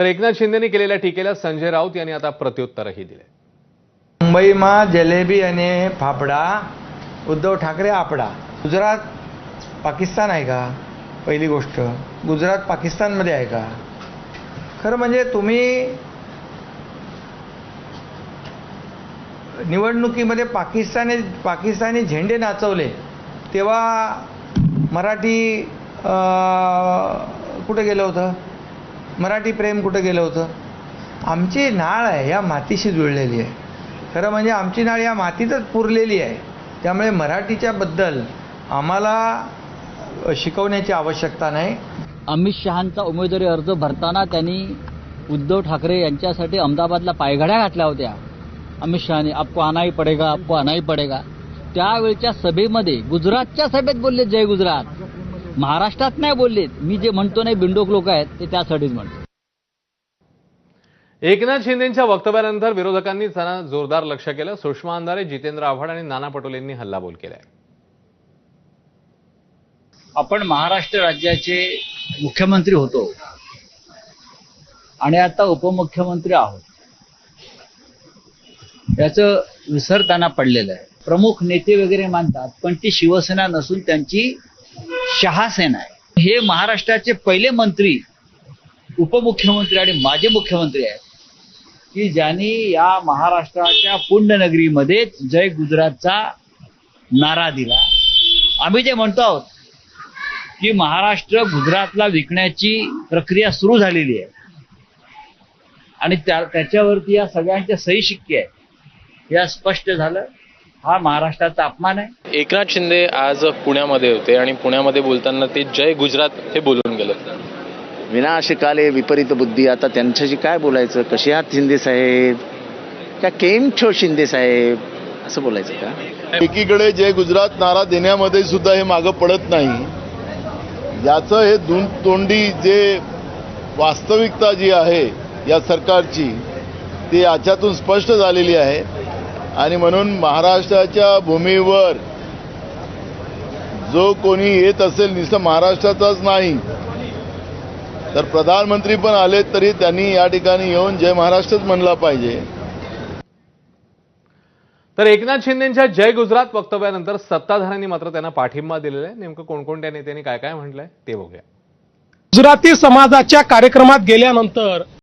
तर एकनाथ शिंदेनी केलेल्या टीकेला संजय राऊत यांनी आता प्रत्युत्तरही दिले। मुंबईમાં जलेबी અને फाफडा, उद्धव ठाकरे आपडा। गुजरात पाकिस्तान आहे का? पहिली गोष्ट, गुजरात पाकिस्तानमध्ये आहे का? खरं म्हणजे तुम्ही निवडणुकीमध्ये पाकिस्तानी झेंडे नाचवले तेव्हा मराठी कुठे गेलं होतं? मराठी प्रेम कुठे गेलं होतं? आमची नाळ आहे या मातीशी जुळलेली आहे। खरं म्हणजे आमची नाळ या मातीतच पुरलेली आहे। त्यामुळे मराठीच्या बद्दल आम्हाला शिकवण्याची आवश्यकता नाही। अमित शहांचा उमेदवारी अर्ज भरताना त्यांनी उद्धव ठाकरे यांच्यासाठी अहमदाबादला पायघड्या घातल्या होत्या। अमित शहाने आपको आना ही पडेगा, आपको आना ही पडेगा। त्यावेळच्या सभेमध्ये गुजरातच्या सभेत बोलले जय गुजरात, महाराष्ट्रात नाही बोललेत। मी जे म्हणतो नाही बिंडोक लोक आहेत ते त्यासाठीच म्हणतो। एकनाथ शिंदेंच्या वक्तव्यानंतर विरोधकांनी त्यांना जोरदार लक्ष केलं। सुषमा अंधारे, जितेंद्र आव्हाड आणि नाना पटोलेंनी हल्लाबोल केलाय। आपण महाराष्ट्र राज्याचे मुख्यमंत्री होतो आणि आता उपमुख्यमंत्री आहोत, याचं विसर त्यांना पडलेलं आहे। प्रमुख नेते वगैरे मानतात, पण ती शिवसेना नसून त्यांची शहासेना आहे। हे महाराष्ट्राचे पहिले मंत्री, उपमुख्यमंत्री आणि माजी मुख्यमंत्री आहेत की ज्यांनी या महाराष्ट्राच्या पुण्यनगरीमध्ये जय गुजरातचा नारा दिला। आम्ही जे म्हणतो आहोत की महाराष्ट्र गुजरातला विकण्याची प्रक्रिया सुरू झालेली आहे आणि त्याच्यावरती या सगळ्यांच्या सही शिक्के आहे, या स्पष्ट झालं। हा महाराष्ट्राचा अपमान आहे। एकनाथ शिंदे आज पुण्यामध्ये होते आणि पुण्यामध्ये बोलताना ते जय गुजरात हे बोलून गेले। विनाशकाले विपरीत बुद्धी, आता त्यांच्याशी काय बोलायचं? कसे आहात शिंदे साहेब? का केम छो शिंदे साहेब असं बोलायचं का? एकीकडे जय गुजरात नारा देण्यामध्ये सुद्धा हे मागं पडत नाही। याचं हे तोंडी जे वास्तविकता जी आहे या सरकारची ती याच्यातून स्पष्ट झालेली आहे आणि म्हणून महाराष्ट्राच्या भूमीवर जो कोणी येत असेल, नुसतं महाराष्ट्राचाच नाही तर प्रधानमंत्री पण आले तरी त्यांनी या ठिकाणी येऊन जय महाराष्ट्रच म्हणला पाहिजे। तर एकनाथ शिंदेंच्या जय गुजरात वक्तव्यानंतर सत्ताधाऱ्यांनी मात्र त्यांना पाठिंबा दिलेला आहे। नेमकं कोणकोणत्या नेत्यांनी काय काय म्हटलंय ते बघूया। गुजराती समाजाच्या कार्यक्रमात गेल्यानंतर